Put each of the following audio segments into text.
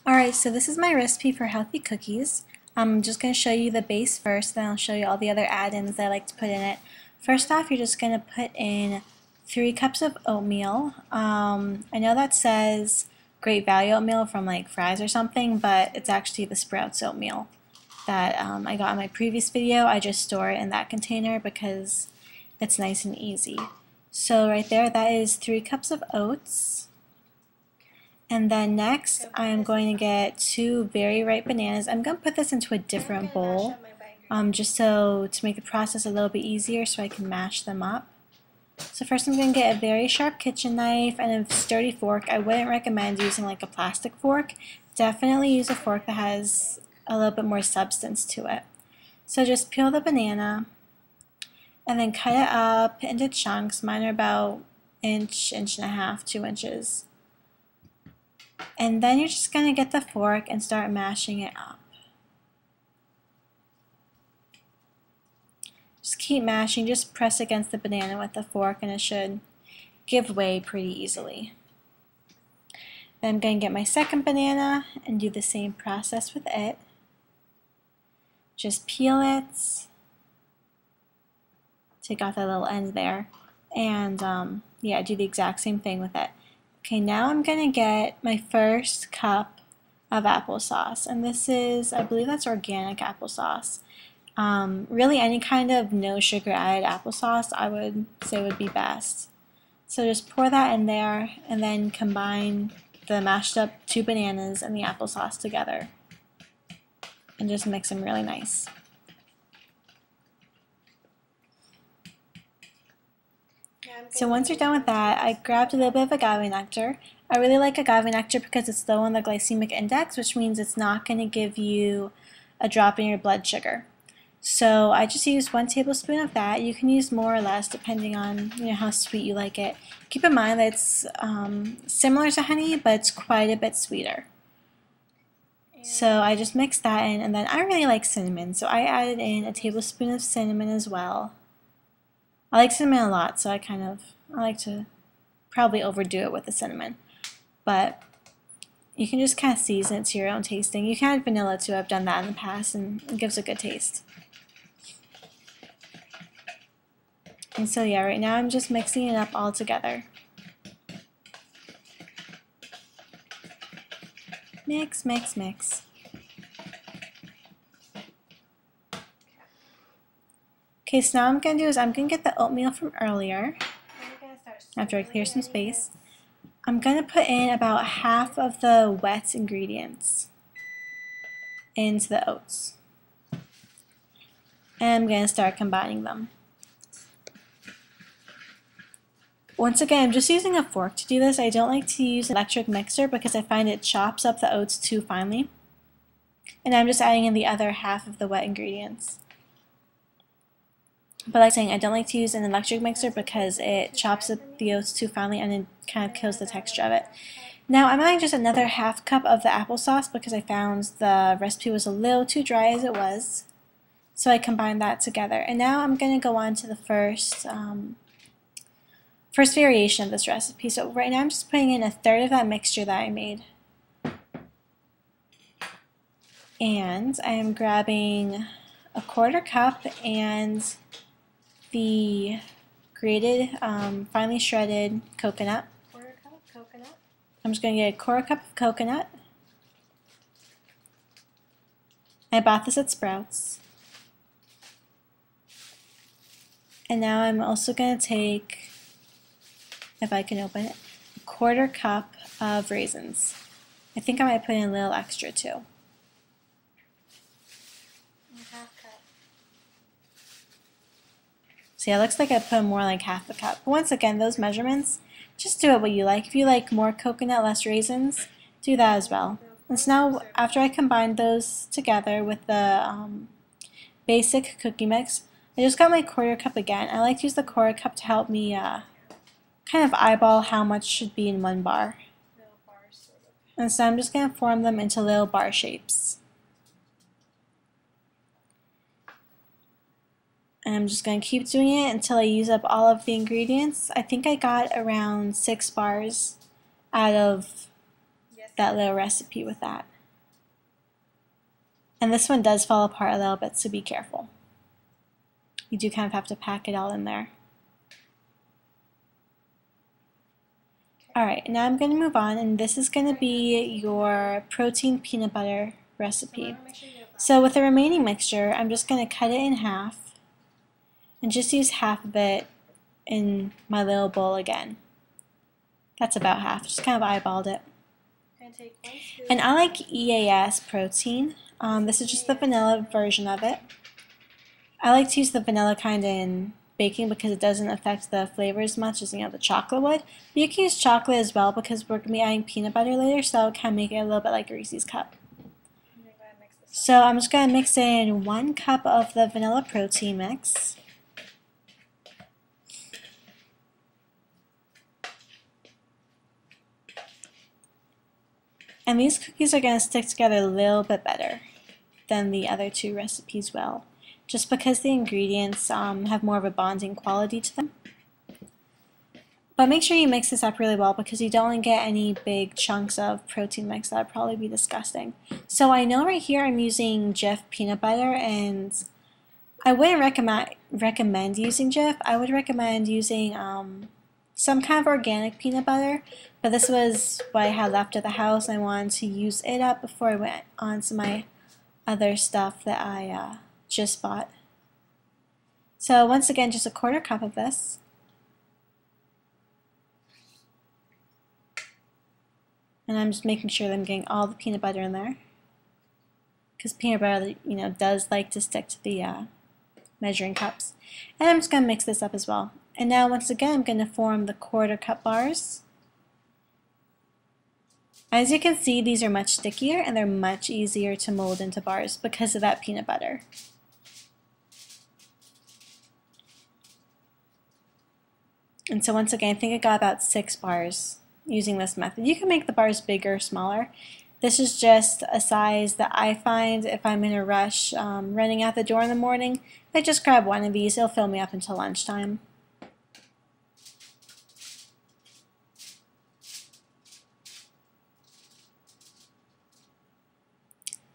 Alright, so this is my recipe for healthy cookies. I'm just going to show you the base first, then I'll show you all the other add-ins that I like to put in it. First off, you're just going to put in 3 cups of oatmeal. I know that says Great Value oatmeal from like Fry's or something, but it's actually the Sprouts oatmeal that I got in my previous video. I just store it in that container because it's nice and easy. So right there, that is 3 cups of oats. And then next, I'm going to get 2 very ripe bananas. I'm going to put this into a different bowl, just to make the process a little bit easier so I can mash them up. So first I'm going to get a very sharp kitchen knife and a sturdy fork. I wouldn't recommend using like a plastic fork. Definitely use a fork that has a little bit more substance to it. So just peel the banana and then cut it up into chunks. Mine are about inch and a half, 2 inches. And then you're just going to get the fork and start mashing it up. Just keep mashing, just press against the banana with the fork and it should give way pretty easily. Then I'm going to get my second banana and do the same process with it. Just peel it, take off that little end there, and yeah, do the exact same thing with it. Okay, now I'm going to get my first cup of applesauce, and this is, I believe that's organic applesauce. Really any kind of no sugar added applesauce I would say would be best. So just pour that in there and then combine the mashed up 2 bananas and the applesauce together and just mix them really nice. So once you're done with that, I grabbed a little bit of agave nectar. I really like agave nectar because it's low on the glycemic index, which means it's not going to give you a drop in your blood sugar. So I just used 1 tablespoon of that. You can use more or less depending on how sweet you like it. Keep in mind that it's similar to honey, but it's quite a bit sweeter. So I just mixed that in, and then I really like cinnamon, so I added in a tablespoon of cinnamon as well. I like cinnamon a lot, so I like to probably overdo it with the cinnamon. But you can just kind of season it to your own tasting. You can add vanilla too. I've done that in the past, and it gives a good taste. And so yeah, right now I'm just mixing it up all together. Mix, mix, mix. Okay, so now what I'm going to do is I'm going to get the oatmeal from earlier, after I clear some space. I'm going to put in about half of the wet ingredients into the oats. And I'm going to start combining them. Once again, I'm just using a fork to do this. I don't like to use an electric mixer because I find it chops up the oats too finely. And I'm just adding in the other half of the wet ingredients. But like I was saying, I don't like to use an electric mixer because it chops up the oats too finely and it kind of kills the texture of it. Now I'm adding just another half cup of the applesauce because I found the recipe was a little too dry as it was. So I combined that together. And now I'm going to go on to the first variation of this recipe. So right now I'm just putting in 1/3 of that mixture that I made. And I am grabbing a 1/4 cup and the grated, finely shredded coconut. 1/4 cup of coconut. I'm just going to get a 1/4 cup of coconut. I bought this at Sprouts. And now I'm also going to take, if I can open it, a 1/4 cup of raisins. I think I might put in a little extra too. See, it looks like I put more like half a cup. But once again, those measurements, just do it what you like. If you like more coconut, less raisins, do that as well. And so now, after I combined those together with the basic cookie mix, I just got my 1/4 cup again. I like to use the 1/4 cup to help me kind of eyeball how much should be in 1 bar. And so I'm just going to form them into little bar shapes. And I'm just going to keep doing it until I use up all of the ingredients. I think I got around 6 bars out of that little recipe with that. And this one does fall apart a little bit, so be careful. You do kind of have to pack it all in there. Alright, now I'm going to move on, and this is going to be your protein peanut butter recipe. So with the remaining mixture, I'm just going to cut it in half and just use half of it in my little bowl again. That's about half, just kind of eyeballed it. And I like EAS protein. This is just the vanilla version of it. I like to use the vanilla kind in baking because it doesn't affect the flavor as much as, the chocolate would. But you can use chocolate as well because we're going to be adding peanut butter later, so it'll kind of make it a little bit like a Reese's cup. So I'm just going to mix in 1 cup of the vanilla protein mix. And these cookies are going to stick together a little bit better than the other 2 recipes will, just because the ingredients have more of a bonding quality to them. But make sure you mix this up really well because you don't want to get any big chunks of protein mix. That would probably be disgusting. So I know right here I'm using Jif peanut butter, and I wouldn't recommend using Jif. I would recommend using some kind of organic peanut butter, but this was what I had left at the house. I wanted to use it up before I went on to my other stuff that I just bought. So once again, just a 1/4 cup of this. And I'm just making sure that I'm getting all the peanut butter in there, because peanut butter, does like to stick to the measuring cups. And I'm just going to mix this up as well. And now once again, I'm going to form the 1/4 cup bars. As you can see, these are much stickier and they're much easier to mold into bars because of that peanut butter. And so once again, I think I got about 6 bars using this method. You can make the bars bigger or smaller. This is just a size that I find if I'm in a rush running out the door in the morning. If I just grab one of these, it'll fill me up until lunchtime.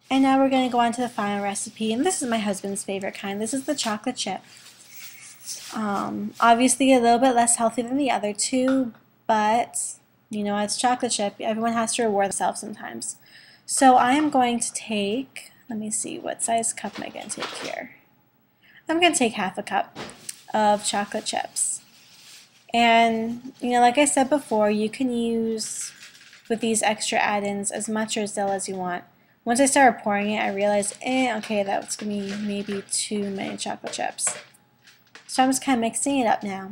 And now we're going to go on to the final recipe, and this is my husband's favorite kind. This is the chocolate chip. Obviously a little bit less healthy than the other 2, but it's chocolate chip. Everyone has to reward themselves sometimes. So I am going to take, let me see, what size cup am I going to take here? I'm going to take half a cup of chocolate chips. And, like I said before, you can use, with these extra add-ins, as much or as little as you want. Once I started pouring it, I realized, okay, that's going to be maybe too many chocolate chips. So I'm just kind of mixing it up now.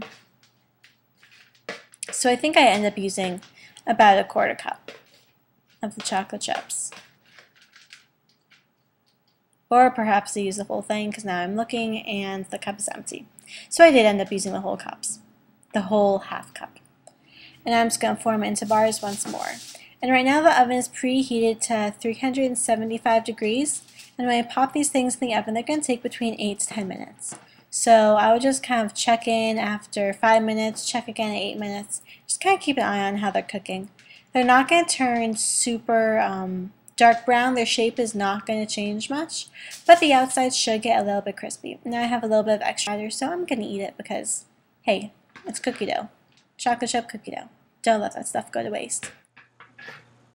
So I think I end up using about a 1/4 cup of the chocolate chips. Or perhaps I use the whole thing because now I'm looking and the cup is empty. So I did end up using the whole cups, the whole half cup. And I'm just going to form it into bars once more. And right now the oven is preheated to 375 degrees. And when I pop these things in the oven, they're going to take between 8 to 10 minutes. So I would just kind of check in after 5 minutes, check again at 8 minutes. Just kind of keep an eye on how they're cooking. They're not going to turn super dark brown. Their shape is not going to change much, but the outside should get a little bit crispy. Now I have a little bit of extra batter, so I'm going to eat it because, hey, it's cookie dough. Chocolate chip cookie dough. Don't let that stuff go to waste.